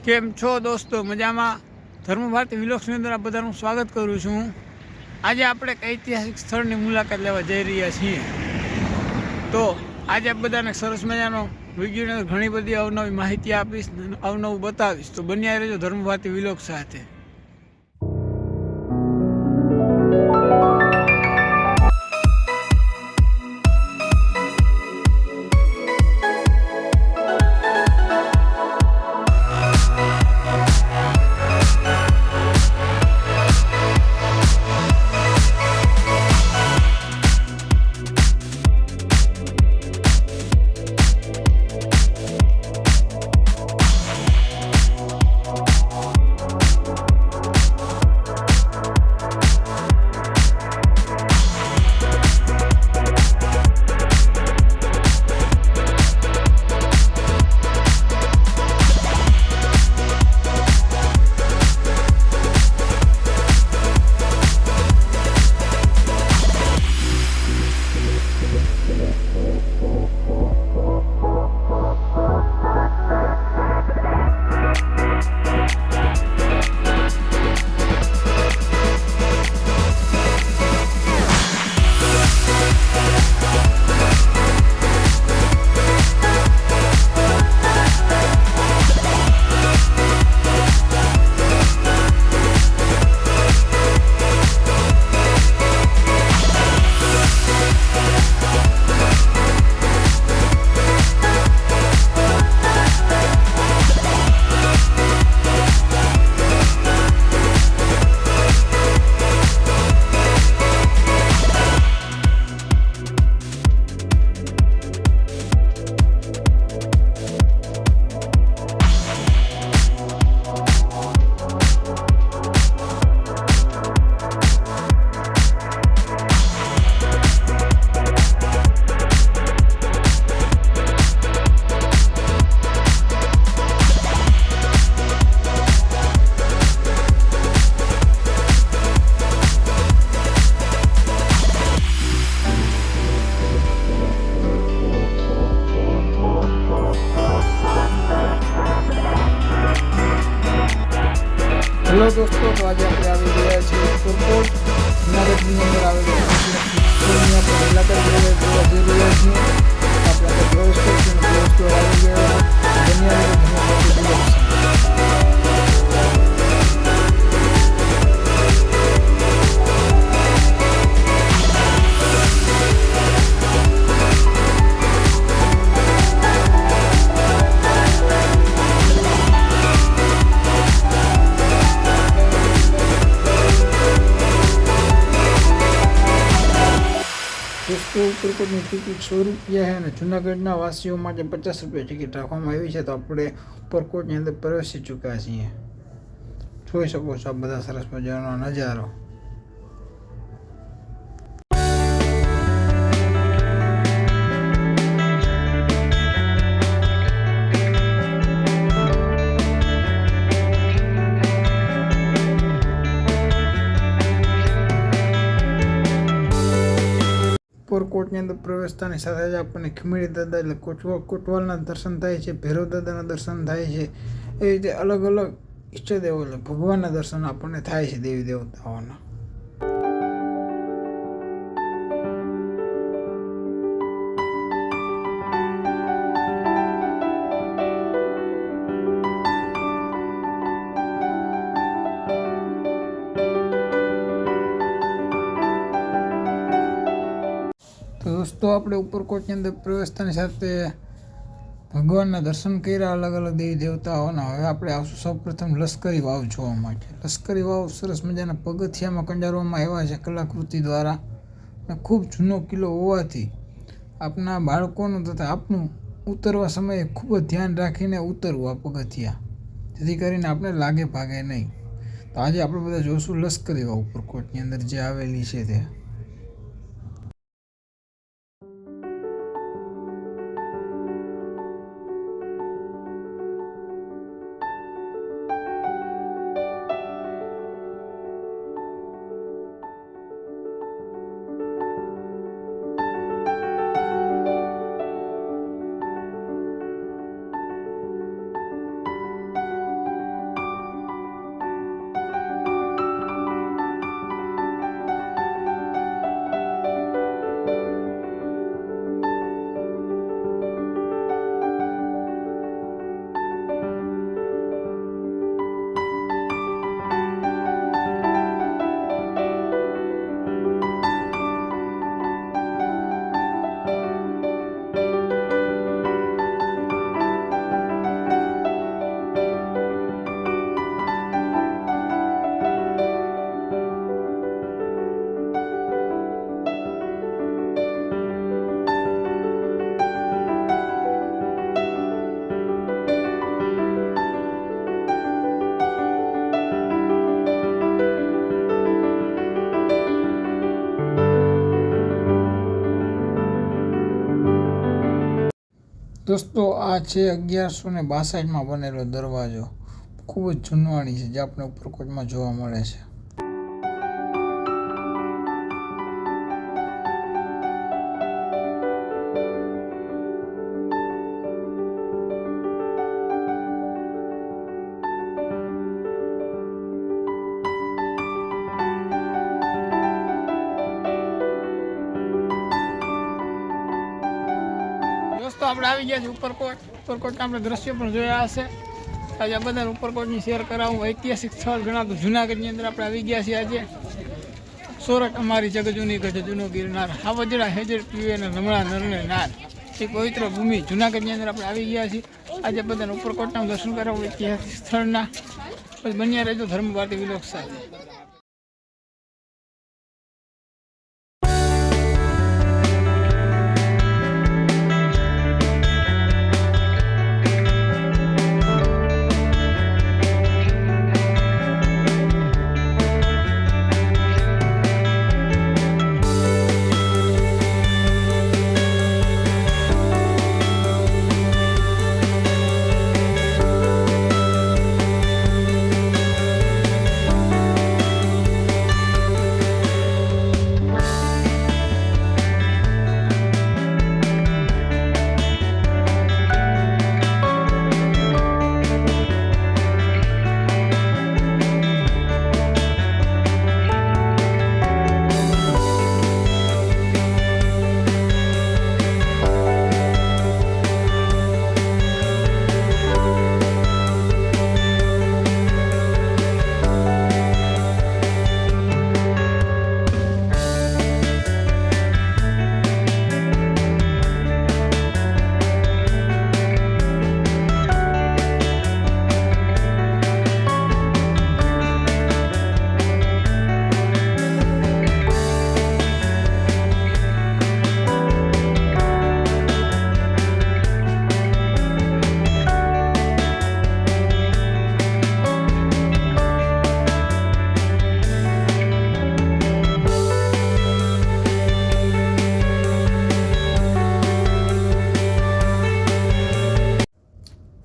કેમ છો દોસ્તો? મજામાં? ધર્મ ભારતી વિલોક્સની અંદર આ બધાનું સ્વાગત કરું છું. આજે આપણે એક ઐતિહાસિક સ્થળની મુલાકાત લેવા જઈ રહ્યા છીએ. તો આજે આ બધાને સરસ મજાનો વિડીયોની અંદર ઘણી બધી અવનવી માહિતી આપીશ, અવનવું બતાવીશ. તો બન્યા રહેજો ધર્મ ભારતી વિલોક સાથે. હેલો દોસ્તો, તો આજે આપણે આવી ગયા છીએ ઉપરકોટ જુનાગઢની અંદર આવેલું આપણે મુલાકાત જોવા જઈ રહ્યા છીએ. આપણે પ્રવેશ કરીશું, પ્રવેશ તો આવી ગયો. દોસ્તો, ઉપરકોટની ટિકિટ 100 રૂપિયા છે અને જૂનાગઢના વાસીઓ માટે 50 રૂપિયા ટિકિટ રાખવામાં આવી છે. તો આપણે ઉપરકોટની અંદર પ્રવેશી ચૂક્યા છીએ. જોઈ શકો છો આ બધા સરસ મજાનો નજારો. ઉપરકોટની અંદર પ્રવેશતાની સાથે જ આપણને ખીમડી દાદા એટલે કોટવાલના દર્શન થાય છે, ભૈરવ દાદાના દર્શન થાય છે. એ રીતે અલગ અલગ ઈષ્ટદેવો એટલે ભગવાનના દર્શન આપણને થાય છે, દેવી દેવતાઓના. તો દોસ્તો, આપણે ઉપરકોટની અંદર પ્રવેશતાની સાથે ભગવાનના દર્શન કર્યા, અલગ અલગ દેવી દેવતાઓના. હવે આપણે આવશું સૌપ્રથમ લશ્કરી વાવ જોવા માટે. લશ્કરી વાવ સરસ મજાના પગથિયામાં કંડારવામાં આવ્યા છે કલાકૃતિ દ્વારા. અને ખૂબ જૂનો કિલ્લો હોવાથી આપણા બાળકોનું તથા આપણું ઉતરવા સમયે ખૂબ જ ધ્યાન રાખીને ઉતરવું આ પગથિયા, જેથી કરીને આપણે લાગે ભાગે નહીં. તો આજે આપણે બધા જોઈશું લશ્કરી વાવ ઉપરકોટની અંદર જે આવેલી છે તે. દોસ્તો આ છે 1162માં બનેલો દરવાજો, ખૂબ જ જૂનવાણી છે, જે આપણે ઉપરકોટમાં જોવા મળે છે. દોસ્તો આપણે આવી ગયા છીએ ઉપરકોટના આપણે દ્રશ્યો પણ જોયા હશે. આજે આ બધા ઉપરકોટની શેર કરાવું. ઐતિહાસિક સ્થળ ગણાતું જુનાગઢની અંદર આપણે આવી ગયા છીએ આજે. સોરઠ અમારી જગજૂની ગઢ જૂનો ગિરનાર, હાવજડા હેજર પીવે અને રમણા નરને નાર, એ પવિત્ર ભૂમિ જુનાગઢની અંદર આપણે આવી ગયા છીએ. આજે બધાને ઉપરકોટના દર્શન કરાવું ઐતિહાસિક સ્થળના. પછી બન્યા રહેજો ધર્મ ભારતી વિલોક સાથે.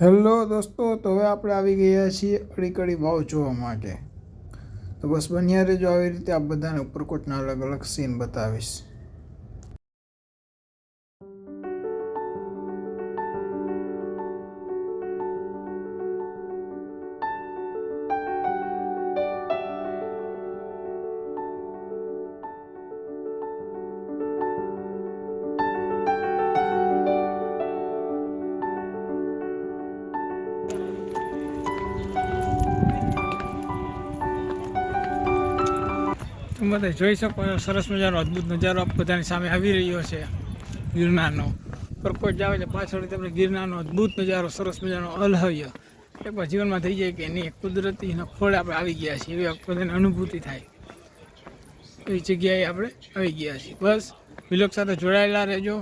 હેલો દોસ્તો, તો હવે આપણે આવી ગયા છીએ અડીકડી વાવ જોવા માટે. તો બસ બન્યા રહેજો, આવી રીતે આ બધાને ઉપરકોટના અલગ અલગ સીન બતાવીશ. તમે બધા જોઈ શકો છો, સરસ મજાનો અદ્ભુત નજારો બધાની સામે આવી રહ્યો છે ગિરનારનો. ઉપરકોટ જાવ એટલે પાછળ તમને ગિરનારનો અદ્ભુત નજારો, સરસ મજાનો અલહ્ય એકવાર જીવનમાં થઈ જાય કે નહીં, કુદરતી ખોળે આપણે આવી ગયા છીએ એવી બધાને અનુભૂતિ થાય એવી જગ્યાએ આપણે આવી ગયા છીએ. બસ વિલોક સાથે જોડાયેલા રહેજો,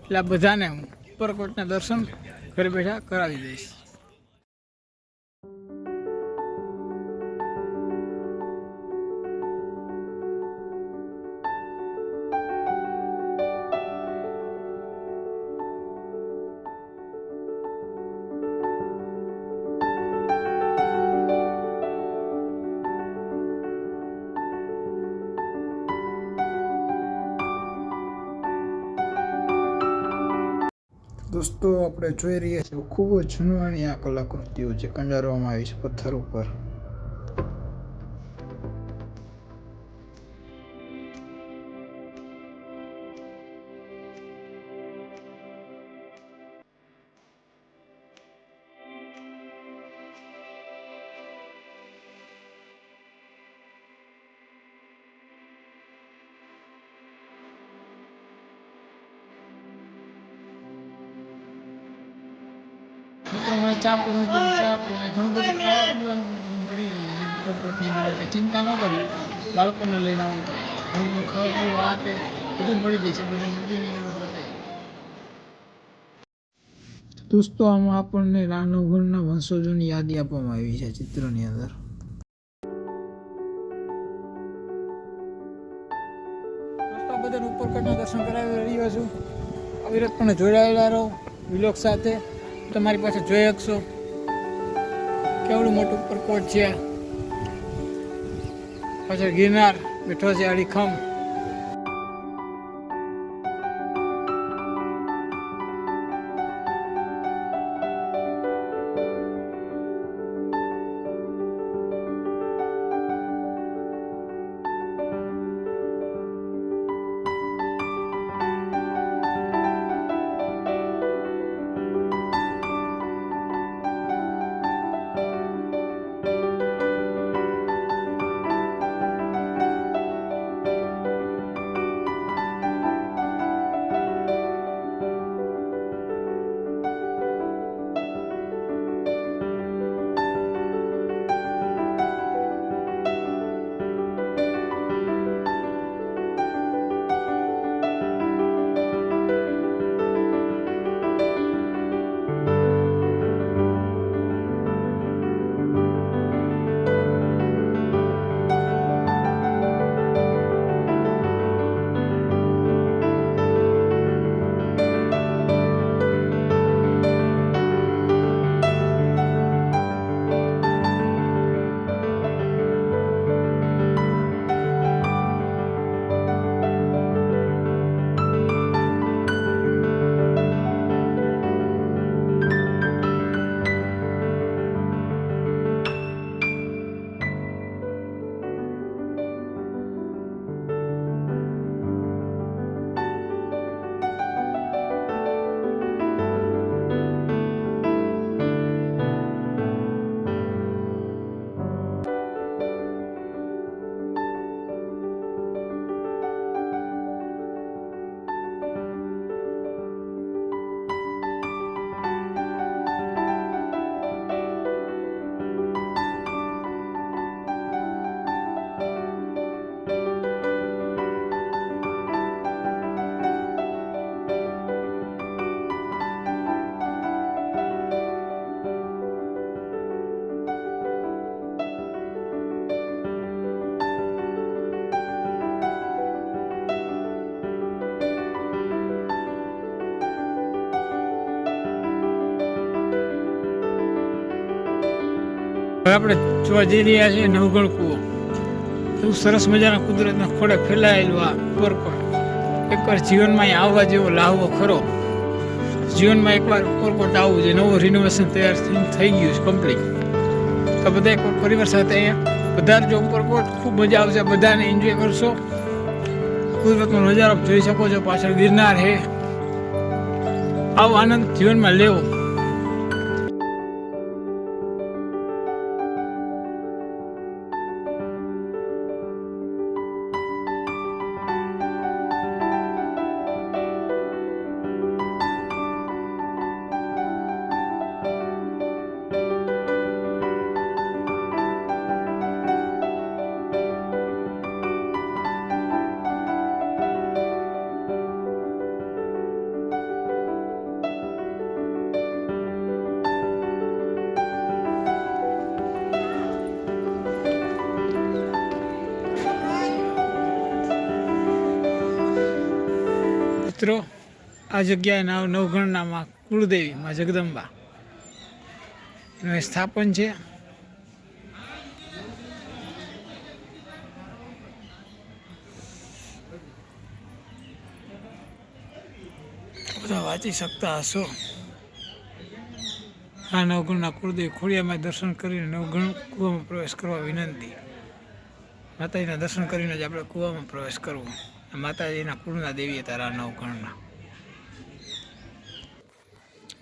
એટલે આ બધાને હું ઉપરકોટના દર્શન ઘરે બેઠા કરાવી દઈશ. દોસ્તો આપણે જોઈ રહ્યા છીએ ખૂબ જ જૂનવાણી આ કલાકૃતિઓ જે કંડારવામાં આવી છે પથ્થર ઉપર. ચિંતા ન કરી, બાળકોને લઈને આવું ખાવું આ તે બધું મળી જશે. દોસ્તો આમાં આપણને રાણોગણના વંશજોની યાદી આપવામાં આવી છે ચિત્રની અંદર. દોસ્તો બધાને ઉપરકોટના દર્શન કરાવી રહ્યો છું, અવિરતપણે જોડાયેલા રહો. વિલોક સાથે તમારી પાસે જોઈ શકશો કેવડું મોટું ઉપરકોટ છે. પાછળ ગિરનાર બેઠો છે અડીખમ. હવે આપણે જોવા જઈ રહ્યા છીએ નવગણ કૂવો. એવું સરસ મજાના કુદરતના ખોળે ફેલાયેલું આ ઉપરકોટ. એકવાર જીવનમાં અહીં આવવા જેવો લાહવો ખરો. જીવનમાં એકવાર ઉપરકોટ આવવું છે. નવું રિનોવેશન તૈયાર થઈ ગયું છે કમ્પ્લીટ. તો બધા એક પરિવાર સાથે અહીંયા પધારજો ઉપરકોટ. ખૂબ મજા આવશે. બધાને એન્જોય કરશો. કુદરતનો નજારો જોઈ શકો છો. પાછળ ગિરનાર છે. આવો આનંદ જીવનમાં લેવો. મિત્રો આ જગ્યાએ નામ નવગણનામાં કુળદેવી માં જગદંબા એનું સ્થાપન છે. બધા વાંચી શકતા હશો. આ નવગણના કુળદેવી ખોડિયામાં દર્શન કરીને નવગણ કૂવામાં પ્રવેશ કરવા વિનંતી. માતાજીના દર્શન કરીને જ આપણે કૂવામાં પ્રવેશ કરવો. માતાજીના કુળના દેવી તારા નવગણના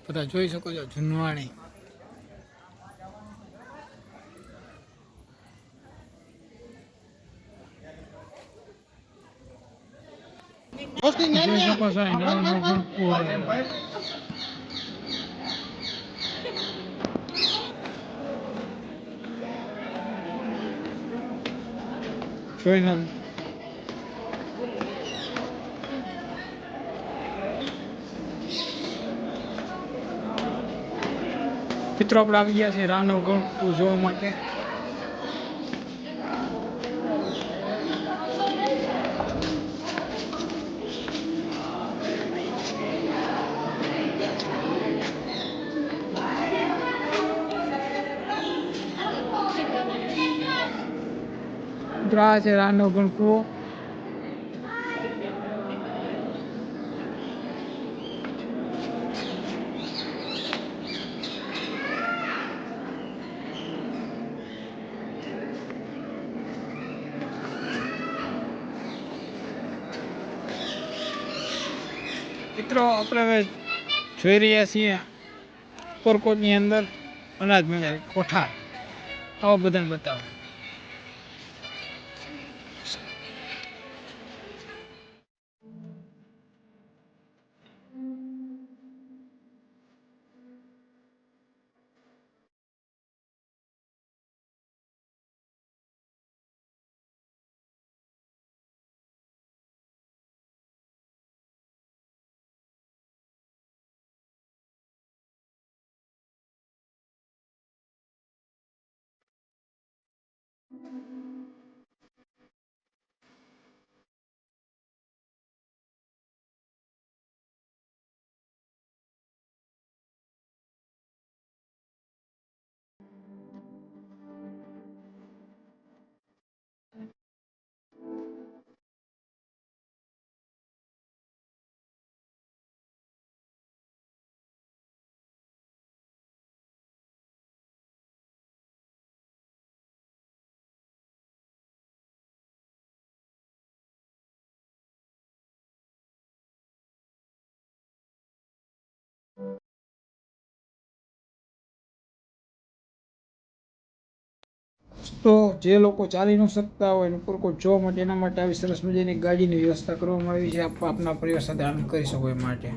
બધા જોઈ શકો છો. જુનવાણી જોઈ શકો છો. નવગણ કૂવો જોઈને મિત્રો આપણે આવી ગયા છે રાનવગણ કૂવો જોવા માટે. મિત્રો આ છે રાનો ગણકુવો. મિત્રો આપણે હવે જોઈ રહ્યા છીએ ઉપરકોટની અંદર અનાજ મળે કોઠાર. આવો બધાને બતાવો. તો જે લોકો ચાલી ન શકતા હોય ઉપરકોટ જોવા માટે એના માટે આવી સરસ મજાની ગાડીની વ્યવસ્થા કરવામાં આવી છે. આપના પરિવાર સાથે આનંદ કરી શકો એ માટે.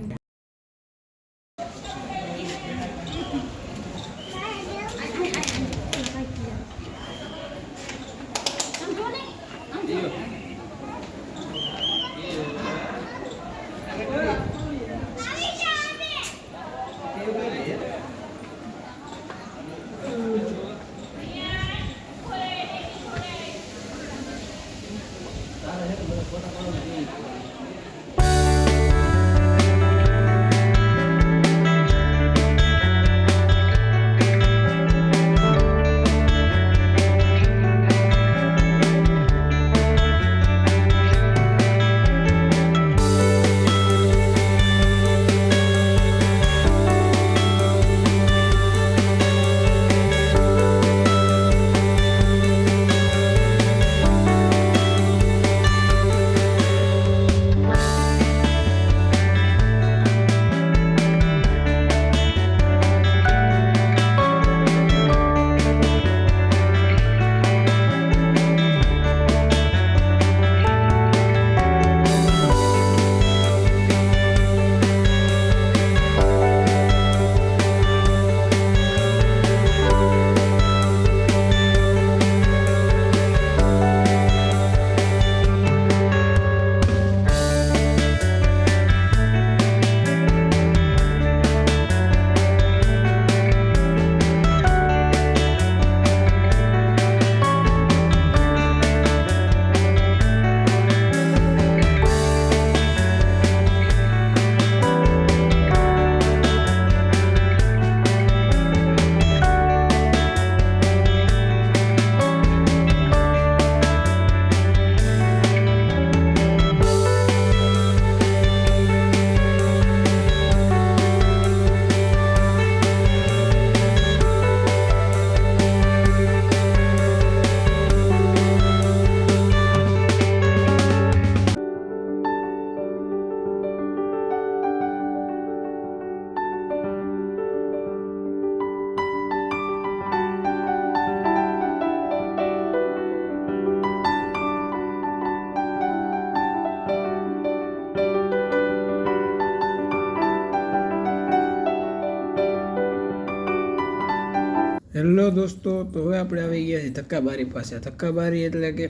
હેલો દોસ્તો, તો હવે આપણે આવી ગયા છીએ ધક્કાબારી પાસે. ધક્કાબારી એટલે કે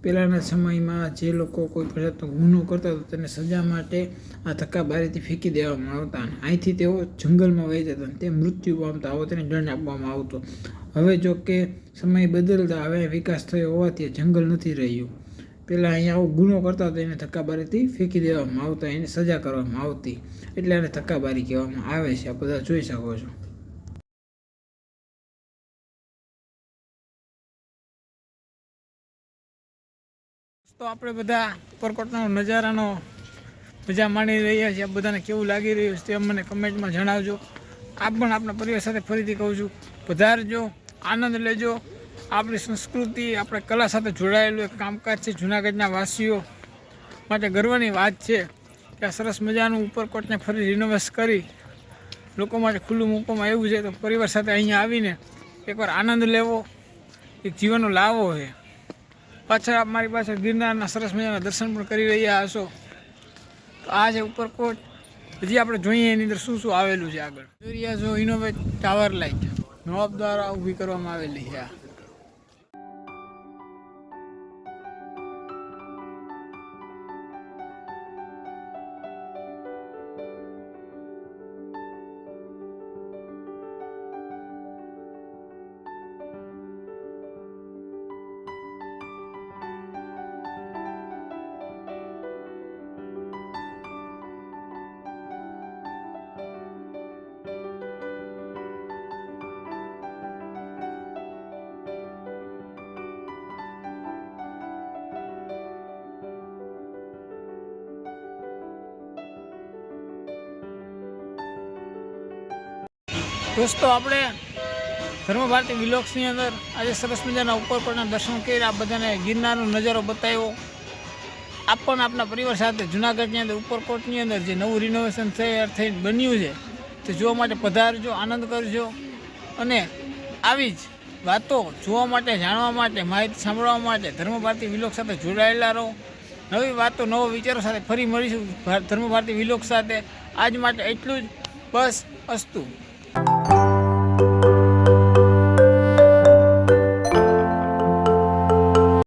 પહેલાંના સમયમાં જે લોકો કોઈ પ્રજાતનો ગુનો કરતા હતા તેને સજા માટે આ ધક્કાબારીથી ફેંકી દેવામાં આવતા અને અહીંથી તેઓ જંગલમાં વહી જતા અને તે મૃત્યુ પામતા. આવો તેને દંડ આપવામાં આવતો. હવે જો કે સમય બદલતા હવે વિકાસ થયો હોવાથી જંગલ નથી રહ્યું. પહેલાં અહીંયા આવો ગુનો કરતા હતા એને ધક્કાબારીથી ફેંકી દેવામાં આવતા, એને સજા કરવામાં આવતી, એટલે આને ધક્કાબારી કહેવામાં આવે છે. આ બધા જોઈ શકો છો. તો આપણે બધા ઉપરકોટના નજારાનો મજા માણી રહ્યા છીએ. બધાને કેવું લાગી રહ્યું છે તે મને કમેન્ટમાં જણાવજો. આપ પણ આપણા પરિવાર સાથે ફરીથી કહું છું, પધારજો, આનંદ લેજો. આપણી સંસ્કૃતિ, આપણે કલા સાથે જોડાયેલું એક કામકાજ છે. જૂનાગઢના વાસીઓ માટે ગર્વની વાત છે કે આ સરસ મજાનું ઉપરકોટને ફરી રિનોવેટ કરી લોકો માટે ખુલ્લું મૂકવામાં આવ્યું છે. તો પરિવાર સાથે અહીંયા આવીને એકવાર આનંદ લેવો, એક જીવનનો લાવો છે. પાછળ આપ મારી પાસે ગિરનારના સરસ મજાના દર્શન પણ કરી રહ્યા હશો. તો આ છે ઉપરકોટ. હજી આપણે જોઈએ એની અંદર શું શું આવેલું છે. આગળ જોઈ રહ્યા છો ઇનોવેટ ટાવર લાઇટ નવાબ દ્વારા ઊભી કરવામાં આવેલી છે. દોસ્તો, આપણે ધર્મભારતી વિલોક્સની અંદર આજે સરસ મજાના ઉપરકોટના દર્શન કર્યા. બધાને ગિરનારનો નજારો બતાવ્યો. આપ પણ આપણા પરિવાર સાથે જૂનાગઢની અંદર ઉપરકોટની અંદર જે નવું રિનોવેશન થઈને બન્યું છે તે જોવા માટે પધારજો, આનંદ કરજો. અને આવી જ વાતો જોવા માટે, જાણવા માટે, માહિતી સાંભળવા માટે ધર્મભારતી વિલોક સાથે જોડાયેલા રહો. નવી વાતો, નવો વિચારો સાથે ફરી મળીશું ધર્મભારતી વિલોક સાથે. આજ માટે એટલું જ. બસ, અસ્તુ.